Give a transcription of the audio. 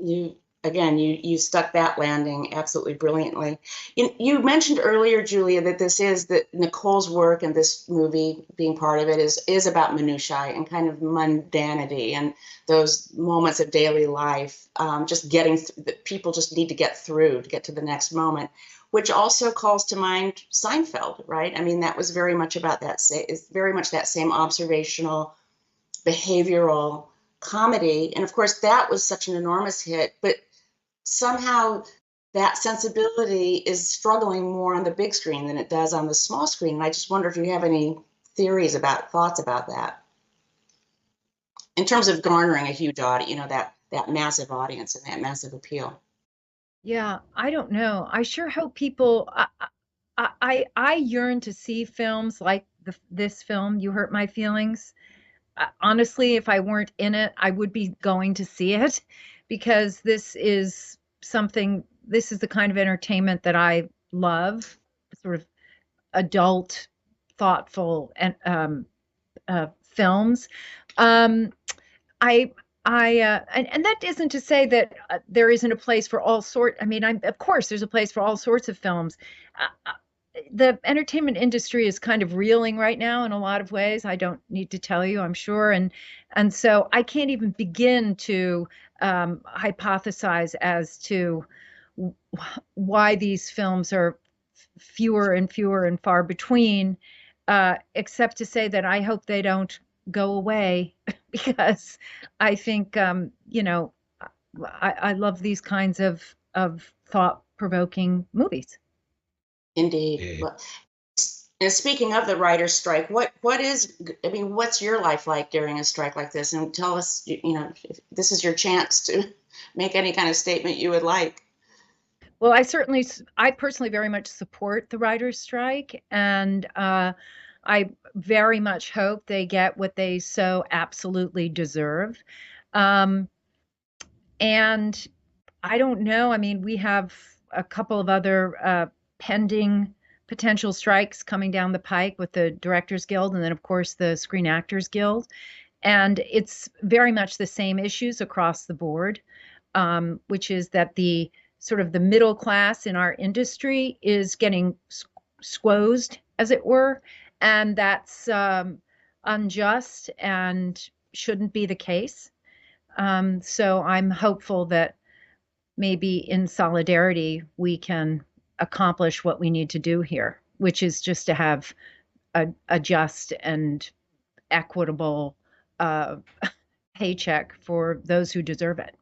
You again, you stuck that landing absolutely brilliantly. You mentioned earlier, Julia, that that Nicole's work and this movie being part of it is about minutiae and kind of mundanity and those moments of daily life. Just that people just need to get through to get to the next moment, which also calls to mind Seinfeld, right? I mean, that was very much about that. Is very much that same observational behavioral comedy. And of course, that was such an enormous hit, but somehow that sensibility is struggling more on the big screen than it does on the small screen. And I just wonder if you have any thoughts about that in terms of garnering a huge audience, that massive audience and that massive appeal. Yeah, I don't know. I sure hope people. I yearn to see films like this film. You Hurt My Feelings. Honestly, if I weren't in it, I would be going to see it because this is something. This is the kind of entertainment that I love. Sort of adult, thoughtful, and films. Um, and that isn't to say that there isn't a place for all sort. I mean, of course there's a place for all sorts of films. The entertainment industry is kind of reeling right now in a lot of ways. I don't need to tell you, I'm sure, and so I can't even begin to hypothesize as to why these films are fewer and fewer and far between, except to say that I hope they don't go away because I think, I love these kinds of thought-provoking movies. Indeed. Yeah. Well, and speaking of the writer's strike, I mean, what's your life like during a strike like this? And tell us, if this is your chance to make any kind of statement you would like. Well, I personally very much support the writers' strike, and I very much hope they get what they so absolutely deserve. Um, and I don't know. I mean, we have a couple of other pending potential strikes coming down the pike with the Directors Guild and then, of course, the Screen Actors Guild. And it's very much the same issues across the board, which is that the sort of the middle class in our industry is getting squozed, as it were, and that's unjust and shouldn't be the case. So I'm hopeful that maybe in solidarity we can accomplish what we need to do here, which is just to have a just and equitable uh, paycheck for those who deserve it.